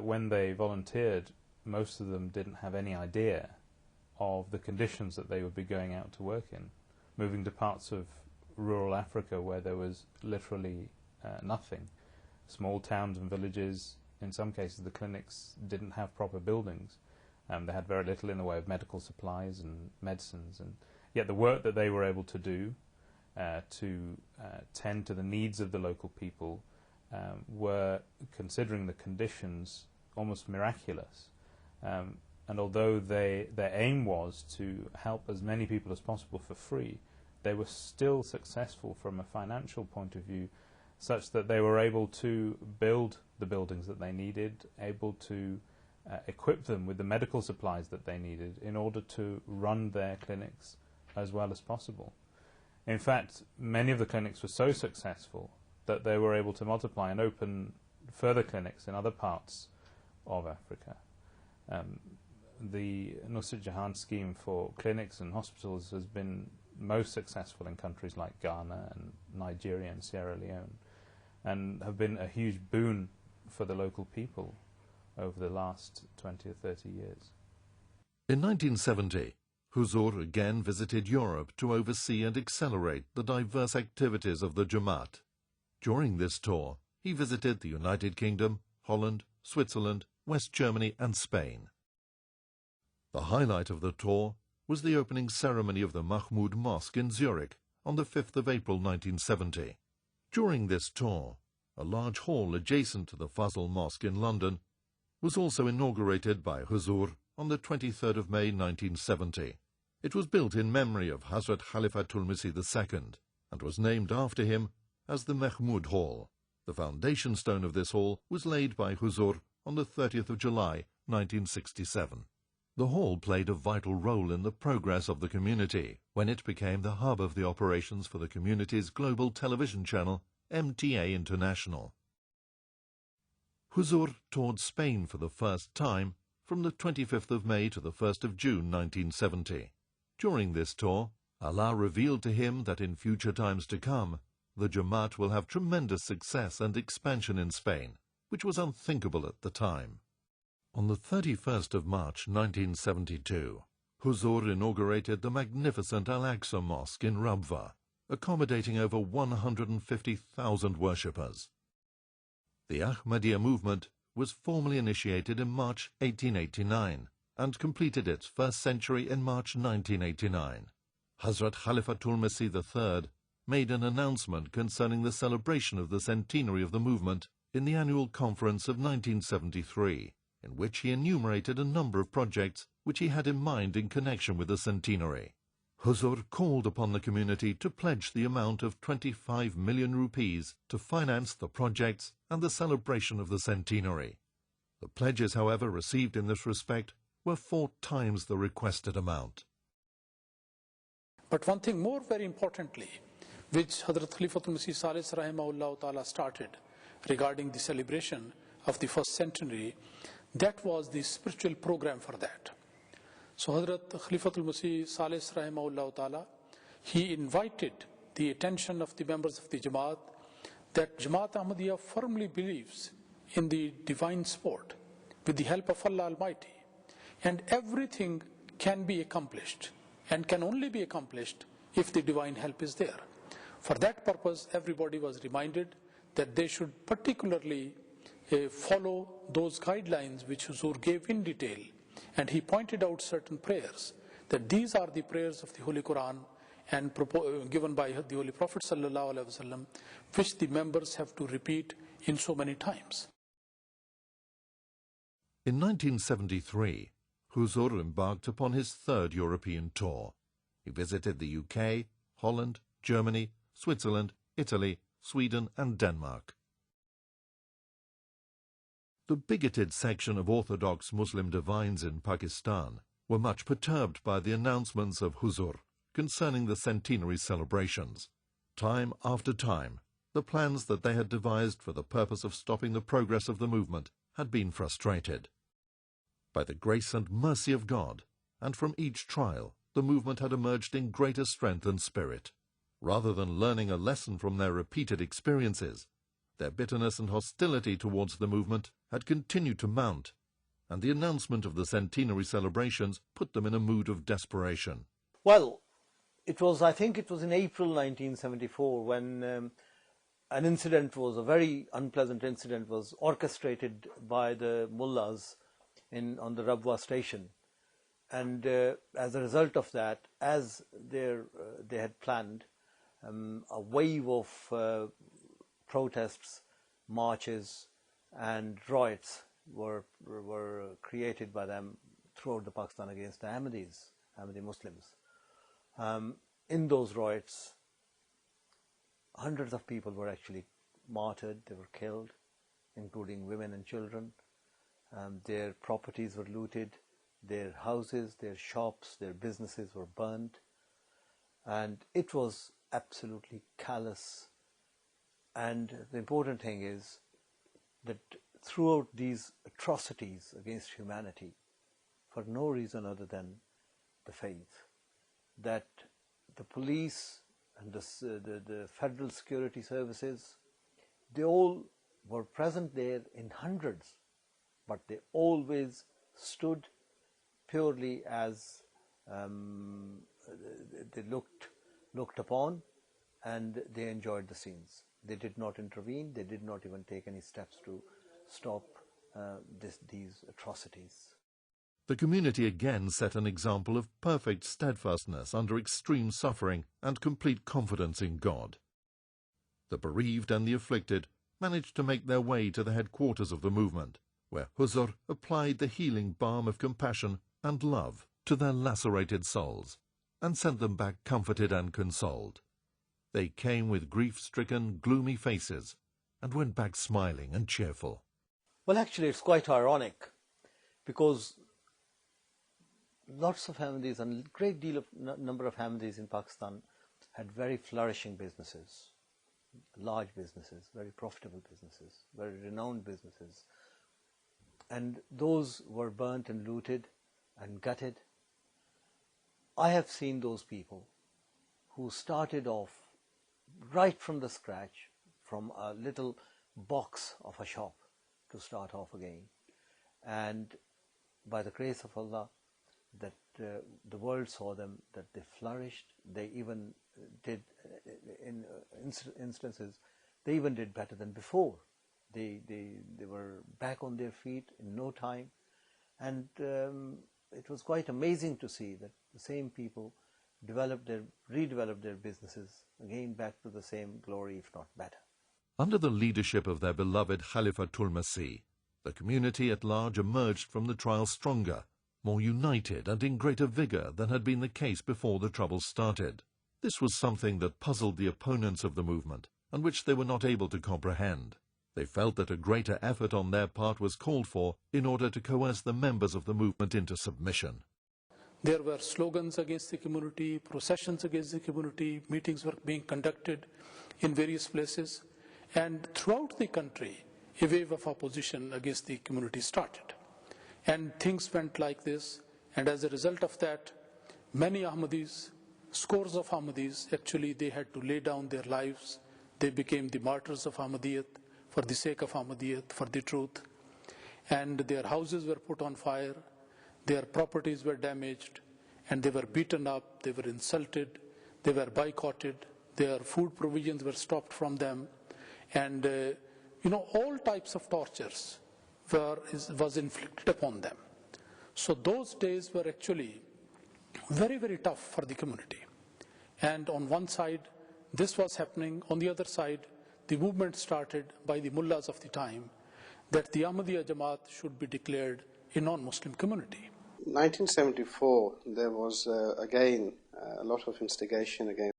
When they volunteered, most of them didn't have any idea of the conditions that they would be going out to work in, moving to parts of rural Africa where there was literally nothing. Small towns and villages, in some cases the clinics didn't have proper buildings. They had very little in the way of medical supplies and medicines, and yet the work that they were able to do to tend to the needs of the local people were, considering the conditions, almost miraculous. And although their aim was to help as many people as possible for free, they were still successful from a financial point of view, such that they were able to build the buildings that they needed, able to equip them with the medical supplies that they needed in order to run their clinics as well as possible. In fact, many of the clinics were so successful that they were able to multiply and open further clinics in other parts of Africa. The Nusrat Jahan scheme for clinics and hospitals has been most successful in countries like Ghana and Nigeria and Sierra Leone, and have been a huge boon for the local people over the last 20 or 30 years. In 1970, Huzur again visited Europe to oversee and accelerate the diverse activities of the Jamaat. During this tour, he visited the United Kingdom, Holland, Switzerland, West Germany and Spain. The highlight of the tour was the opening ceremony of the Mahmoud Mosque in Zurich on the 5th of April 1970. During this tour, a large hall adjacent to the Fazl Mosque in London was also inaugurated by Huzur on the 23rd of May 1970. It was built in memory of Hadhrat Khalifatul Massih II and was named after him as the Mahmoud Hall. The foundation stone of this hall was laid by Huzur on the 30th of July 1967. The hall played a vital role in the progress of the community when it became the hub of the operations for the community's global television channel, MTA International. Huzur toured Spain for the first time from the 25th of May to the 1st of June 1970. During this tour, Allah revealed to him that in future times to come, the Jamaat will have tremendous success and expansion in Spain, which was unthinkable at the time. On the 31st of March 1972, Huzur inaugurated the magnificent Al-Aqsa Mosque in Rabwa, accommodating over 150,000 worshippers. The Ahmadiyya movement was formally initiated in March 1889 and completed its first century in March 1989. Hazrat Khalifatul Massih III made an announcement concerning the celebration of the centenary of the movement in the annual conference of 1973, in which he enumerated a number of projects which he had in mind in connection with the centenary. Huzur called upon the community to pledge the amount of 25 million rupees to finance the projects and the celebration of the centenary. The pledges, however, received in this respect were 4 times the requested amount. But one thing more very importantly, which Hadhrat Khalifatul Massih Salis Rahimahullah Ta'ala started regarding the celebration of the first centenary, that was the spiritual program for that. So Hadhrat Khalifatul Massih Salis Rahimahullah Ta'ala, he invited the attention of the members of the Jamaat that Jamaat Ahmadiyya firmly believes in the divine support with the help of Allah Almighty, and everything can be accomplished and can only be accomplished if the divine help is there. For that purpose, everybody was reminded that they should particularly follow those guidelines which Huzur gave in detail, and he pointed out certain prayers, that these are the prayers of the Holy Quran and given by the Holy Prophet ﷺ, which the members have to repeat in so many times. In 1973, Huzur embarked upon his 3rd European tour. He visited the UK, Holland, Germany, Switzerland, Italy, Sweden and Denmark. The bigoted section of Orthodox Muslim divines in Pakistan were much perturbed by the announcements of Huzur concerning the centenary celebrations. Time after time, the plans that they had devised for the purpose of stopping the progress of the movement had been frustrated. By the grace and mercy of God, and from each trial, the movement had emerged in greater strength and spirit. Rather than learning a lesson from their repeated experiences, Their bitterness and hostility towards the movement had continued to mount, and the announcement of the centenary celebrations put them in a mood of desperation. Well, I think it was in April 1974 when an incident a very unpleasant incident was orchestrated by the mullahs on the Rabwa station. And as a result of that, as they had planned, a wave of protests, marches and riots were created by them throughout the Pakistan against the Ahmadi Muslims. In those riots, hundreds of people were actually martyred, they were killed, including women and children. Their properties were looted, their houses, their shops, their businesses were burned, and it was absolutely callous. And the important thing is that throughout these atrocities against humanity, for no reason other than the faith, that the police and the federal security services, they all were present there in hundreds, but they always stood purely as they looked upon, and they enjoyed the scenes. They did not intervene, they did not even take any steps to stop these atrocities. The community again set an example of perfect steadfastness under extreme suffering and complete confidence in God. The bereaved and the afflicted managed to make their way to the headquarters of the movement, where Huzur applied the healing balm of compassion and love to their lacerated souls and sent them back comforted and consoled. They came with grief-stricken, gloomy faces and went back smiling and cheerful. Well, actually, it's quite ironic because lots of Ahmadis and a great deal of number of Ahmadis in Pakistan had very flourishing businesses, large businesses, very profitable businesses, very renowned businesses. And those were burnt and looted and gutted. I have seen those people who started off right from the scratch, from a little box of a shop to start off again. And by the grace of Allah, that the world saw them, that they flourished. They even did, in instances, they even did better than before. They were back on their feet in no time. And it was quite amazing to see that the same people redeveloped their businesses, again back to the same glory, if not better. Under the leadership of their beloved Khalifatul Massih, the community at large emerged from the trial stronger, more united and in greater vigour than had been the case before the trouble started. This was something that puzzled the opponents of the movement, and which they were not able to comprehend. They felt that a greater effort on their part was called for in order to coerce the members of the movement into submission. There were slogans against the community, processions against the community, meetings were being conducted in various places, and throughout the country, a wave of opposition against the community started. And things went like this, and as a result of that, many Ahmadis, scores of Ahmadis, actually they had to lay down their lives. They became the martyrs of Ahmadiyyat for the sake of Ahmadiyyat, for the truth. And their houses were put on fire, their properties were damaged, and they were beaten up, they were insulted, they were boycotted, their food provisions were stopped from them, and all types of tortures was inflicted upon them. So those days were actually very, very tough for the community. And on one side, this was happening. On the other side, the movement started by the mullahs of the time that the Ahmadiyya Jamaat should be declared a non-Muslim community. 1974, there was again a lot of instigation against